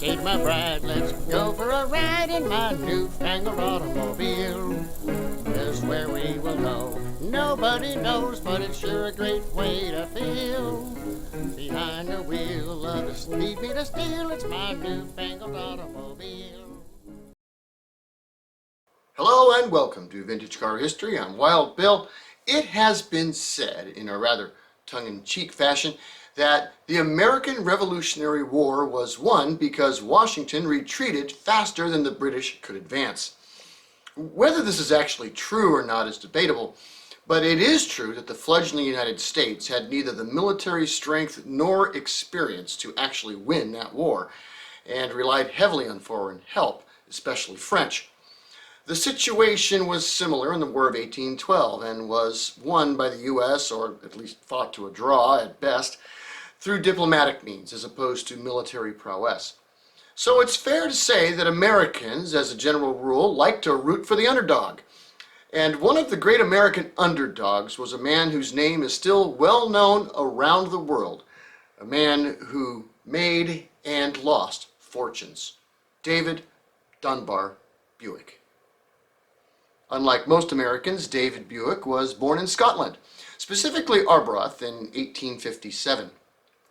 meet my bride. Let's go for a ride in my newfangled automobile. Just where we will go, nobody knows, but it's sure a great way to feel. Behind the wheel of the speed meter steel, it's my newfangled automobile. Hello and welcome to Vintage Car History. I'm Wild Bill. It has been said in a rather tongue-in-cheek fashion that the American Revolutionary War was won because Washington retreated faster than the British could advance. Whether this is actually true or not is debatable, but it is true that the fledgling United States had neither the military strength nor experience to actually win that war, and relied heavily on foreign help, especially French. The situation was similar in the War of 1812 and was won by the U.S., or at least fought to a draw at best, through diplomatic means as opposed to military prowess. So it's fair to say that Americans, as a general rule, like to root for the underdog. And one of the great American underdogs was a man whose name is still well known around the world, a man who made and lost fortunes, David Dunbar Buick. Unlike most Americans, David Buick was born in Scotland, specifically Arbroath, in 1857.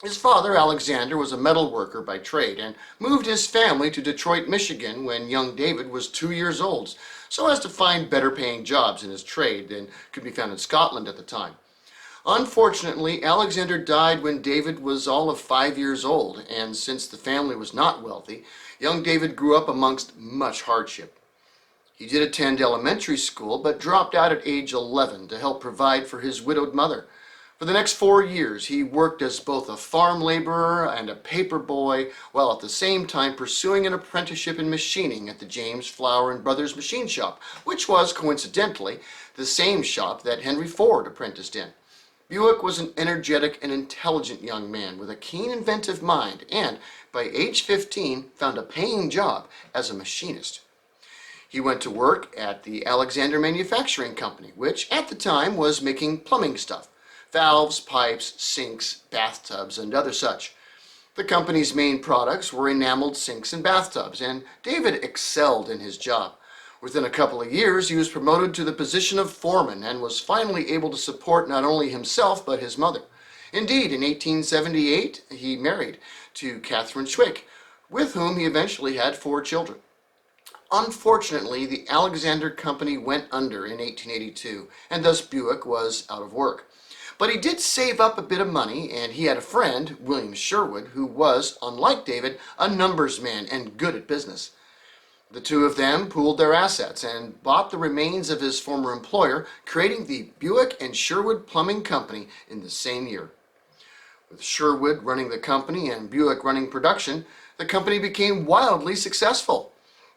His father, Alexander, was a metal worker by trade and moved his family to Detroit, Michigan when young David was 2 years old, so as to find better paying jobs in his trade than could be found in Scotland at the time. Unfortunately, Alexander died when David was all of 5 years old, and since the family was not wealthy, young David grew up amongst much hardship. He did attend elementary school, but dropped out at age 11 to help provide for his widowed mother. For the next 4 years, he worked as both a farm laborer and a paper boy, while at the same time pursuing an apprenticeship in machining at the James Flower and Brothers machine shop, which was, coincidentally, the same shop that Henry Ford apprenticed in. Buick was an energetic and intelligent young man with a keen inventive mind, and by age 15 found a paying job as a machinist. He went to work at the Alexander Manufacturing Company, which at the time was making plumbing stuff. Valves, pipes, sinks, bathtubs, and other such. The company's main products were enameled sinks and bathtubs, and David excelled in his job. Within a couple of years, he was promoted to the position of foreman and was finally able to support not only himself but his mother. Indeed, in 1878, he married to Catherine Schwick, with whom he eventually had 4 children. Unfortunately, the Alexander Company went under in 1882, and thus Buick was out of work. But he did save up a bit of money, and he had a friend, William Sherwood, who was, unlike David, a numbers man and good at business. The two of them pooled their assets and bought the remains of his former employer, creating the Buick and Sherwood Plumbing Company in the same year. With Sherwood running the company and Buick running production, the company became wildly successful.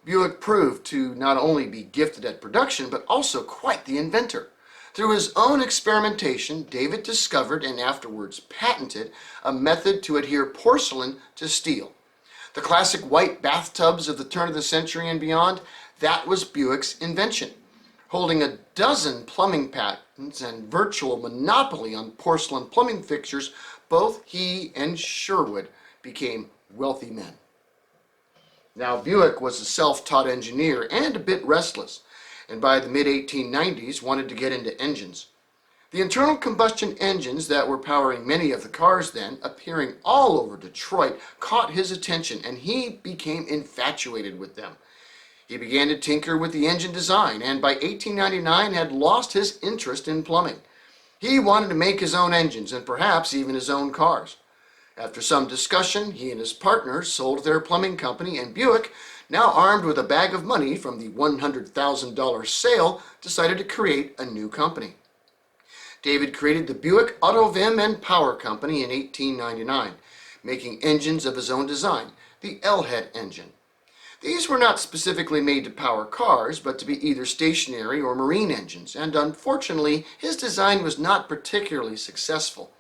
Buick proved to not only be gifted at production, but also quite the inventor. Through his own experimentation, David discovered and afterwards patented a method to adhere porcelain to steel. The classic white bathtubs of the turn of the century and beyond, that was Buick's invention. Holding a dozen plumbing patents and virtual monopoly on porcelain plumbing fixtures, both he and Sherwood became wealthy men. Now, Buick was a self-taught engineer and a bit restless, and by the mid-1890s wanted to get into engines. The internal combustion engines that were powering many of the cars then, appearing all over Detroit, caught his attention, and he became infatuated with them. He began to tinker with the engine design, and by 1899 had lost his interest in plumbing. He wanted to make his own engines, and perhaps even his own cars. After some discussion, he and his partners sold their plumbing company, and Buick, now armed with a bag of money from the $100,000 sale, decided to create a new company. David created the Buick Auto Vim and Power Company in 1899, making engines of his own design, the L-head engine. These were not specifically made to power cars, but to be either stationary or marine engines, and unfortunately, his design was not particularly successful.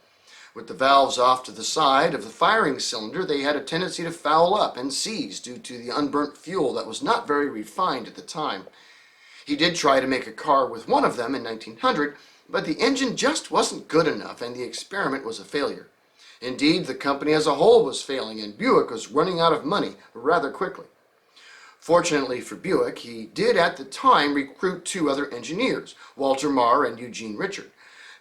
With the valves off to the side of the firing cylinder, they had a tendency to foul up and seize due to the unburnt fuel that was not very refined at the time. He did try to make a car with one of them in 1900, but the engine just wasn't good enough and the experiment was a failure. Indeed, the company as a whole was failing, and Buick was running out of money rather quickly. Fortunately for Buick, he did at the time recruit two other engineers, Walter Marr and Eugene Richard.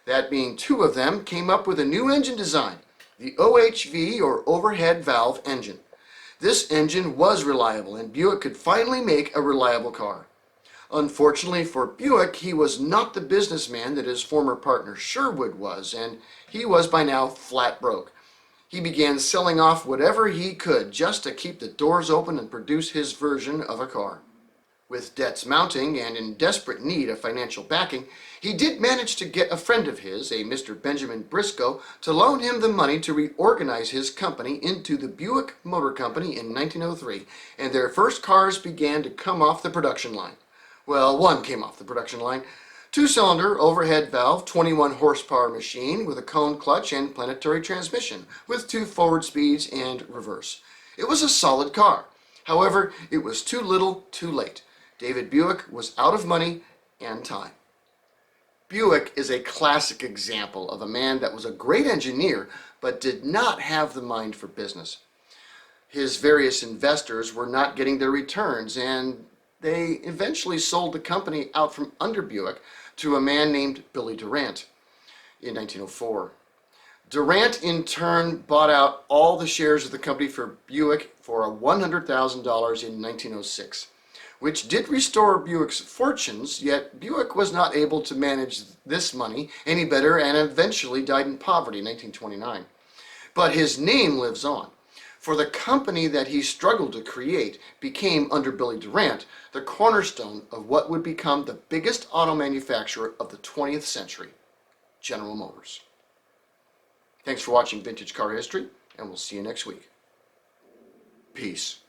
That being two of them came up with a new engine design, the OHV, or overhead valve engine. This engine was reliable, and Buick could finally make a reliable car. Unfortunately for Buick, he was not the businessman that his former partner Sherwood was, and he was by now flat broke. He began selling off whatever he could just to keep the doors open and produce his version of a car. With debts mounting and in desperate need of financial backing, he did manage to get a friend of his, a Mr. Benjamin Briscoe, to loan him the money to reorganize his company into the Buick Motor Company in 1903, and their first cars began to come off the production line. Well, one came off the production line. Two-cylinder overhead valve, 21 horsepower machine with a cone clutch and planetary transmission with 2 forward speeds and reverse. It was a solid car. However, it was too little, too late. David Buick was out of money and time. Buick is a classic example of a man that was a great engineer but did not have the mind for business. His various investors were not getting their returns, and they eventually sold the company out from under Buick to a man named Billy Durant in 1904. Durant in turn bought out all the shares of the company for Buick for $100,000 in 1906, which did restore Buick's fortunes, yet Buick was not able to manage this money any better and eventually died in poverty in 1929. But his name lives on, for the company that he struggled to create became, under Billy Durant, the cornerstone of what would become the biggest auto manufacturer of the 20th century, General Motors. Thanks for watching Vintage Car History, and we'll see you next week. Peace.